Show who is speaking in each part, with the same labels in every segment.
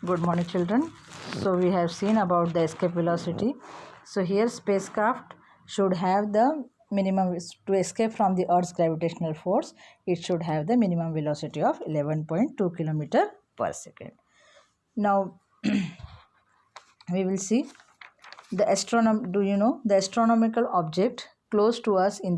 Speaker 1: Good morning, children. So we have seen about the escape velocity. So here spacecraft should have the minimum to escape from the Earth's gravitational force. It should have the minimum velocity of 11.2 kilometer per second. Now we will see the Do you know the astronomical object closest to us in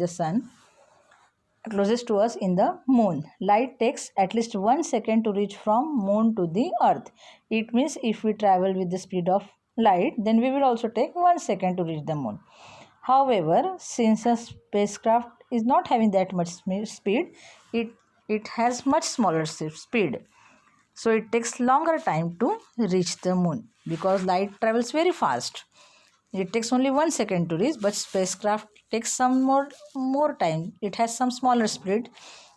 Speaker 1: the moon? Light takes at least 1 second to reach from moon to the earth. It means if we travel with the speed of light, then we will also take 1 second to reach the moon. However, since a spacecraft is not having that much speed, it has much smaller speed. So it takes longer time to reach the moon because light travels very fast. It takes only 1 second to reach, but spacecraft takes some more time. It has some smaller speed,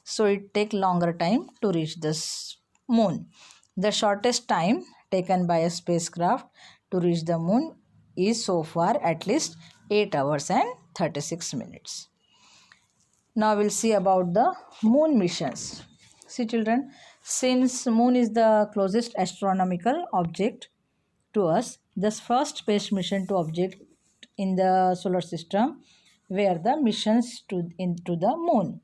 Speaker 1: so it takes longer time to reach this moon. The shortest time taken by a spacecraft to reach the moon is so far at least 8 hours and 36 minutes. Now we'll see about the moon missions. See children, since moon is the closest astronomical object to us, the first space mission to object in the solar system were the missions into the moon.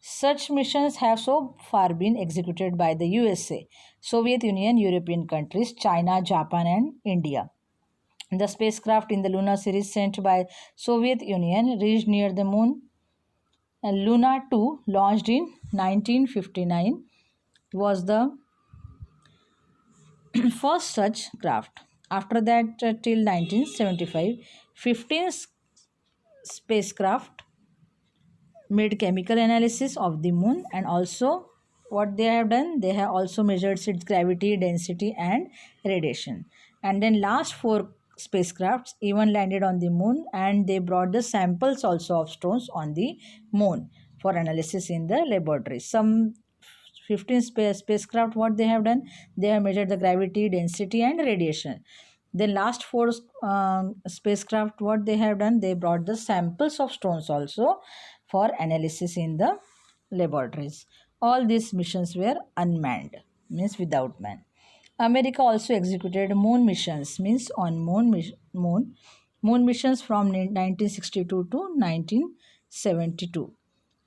Speaker 1: Such missions have so far been executed by the USA, Soviet Union, European countries, China, Japan and India. The spacecraft in the lunar series sent by Soviet Union reached near the moon, and Luna 2, launched in 1959, was the first such craft. After that, till 1975, 15 spacecraft made chemical analysis of the moon, and also what they have done, they have also measured its gravity, density and radiation. And then last 4 spacecrafts even landed on the moon, and they brought the samples also of stones on the moon for analysis in the laboratory. Some 15 spacecraft, what they have done, they have measured the gravity, density and radiation. The last 4 spacecraft, what they have done, they brought the samples of stones also for analysis in the laboratories. All these missions were unmanned, means without man. America also executed moon missions, means on moon missions from 1962 to 1972.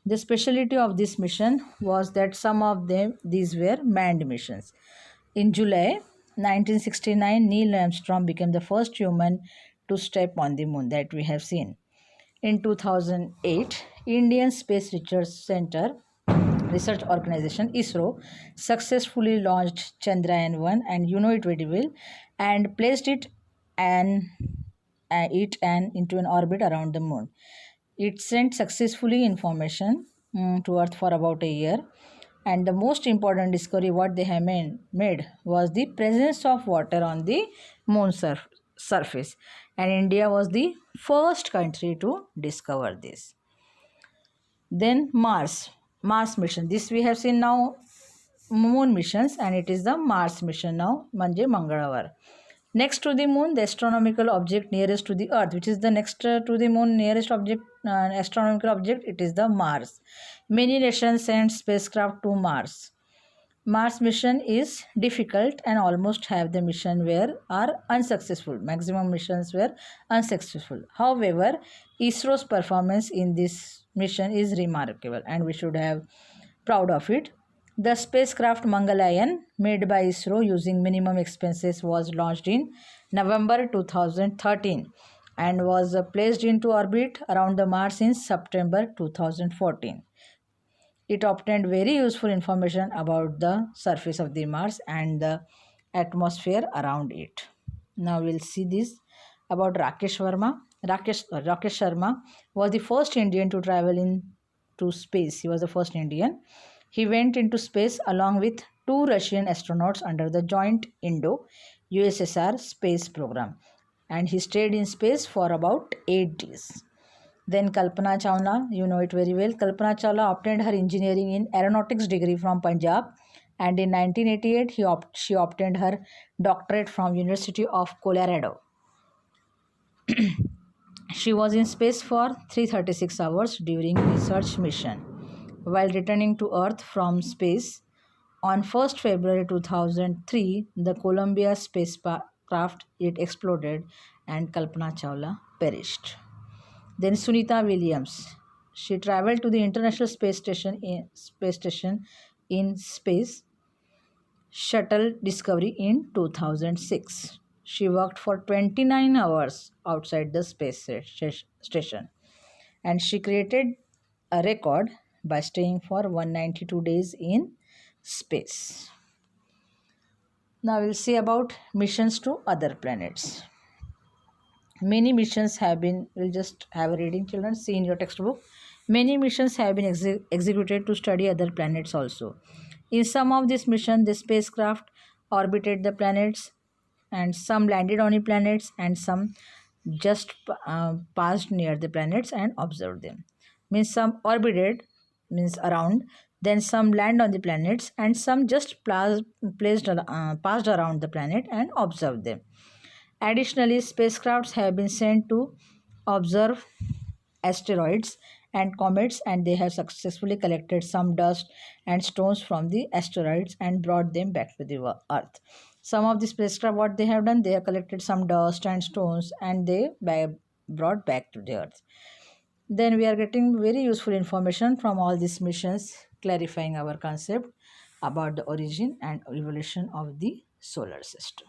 Speaker 1: The specialty of this mission was that some of these were manned missions. In July 1969, Neil Armstrong became the first human to step on the moon, that we have seen. In 2008, Indian Space Research Organization ISRO successfully launched Chandrayaan-1, and you know it very well, and placed it into an orbit around the moon. It sent successfully information to Earth for about a year. And the most important discovery what they have made was the presence of water on the moon surface. And India was the first country to discover this. Then Mars mission. This we have seen now moon missions, and it is the Mars mission now, manje Mangalwar. Next to the moon, the astronomical object nearest to the earth, which is the next to the moon nearest object, astronomical object, it is the Mars. Many nations send spacecraft to Mars. Mars mission is difficult, and almost half the mission are unsuccessful. Maximum missions were unsuccessful. However, ISRO's performance in this mission is remarkable, and we should have proud of it. The spacecraft Mangalyaan, made by ISRO using minimum expenses, was launched in November 2013 and was placed into orbit around the Mars in September 2014. It obtained very useful information about the surface of the Mars and the atmosphere around it. Now we'll see this about Rakesh Sharma. Rakesh Sharma was the first Indian to travel into space. He was the first Indian. He went into space along with 2 Russian astronauts under the joint Indo-USSR space program, and he stayed in space for about 8 days. Then Kalpana Chawla, you know it very well. Kalpana Chawla obtained her engineering in aeronautics degree from Punjab, and in 1988 she obtained her doctorate from University of Colorado. She was in space for 336 hours during research mission. While returning to Earth from space On 1st February 2003, the Columbia spacecraft it exploded and Kalpana Chawla perished. Then Sunita Williams, she traveled to the International Space Station in space shuttle Discovery in 2006. She worked for 29 hours outside the station, and she created a record by staying for 192 days in space. Now we'll see about missions to other planets. Many missions have been, we'll just have a reading, children, see in your textbook. Many missions have been executed to study other planets also. In some of these missions, the spacecraft orbited the planets, and some landed on the planets, and some just passed near the planets and observed them. Means some orbited, means around, then some land on the planets, and some just passed around the planet and observed them. Additionally, spacecrafts have been sent to observe asteroids and comets, and they have successfully collected some dust and stones from the asteroids and brought them back to the earth. Some of the spacecraft, what they have done, they have collected some dust and stones and they brought back to the earth. Then we are getting very useful information from all these missions, clarifying our concept about the origin and evolution of the solar system.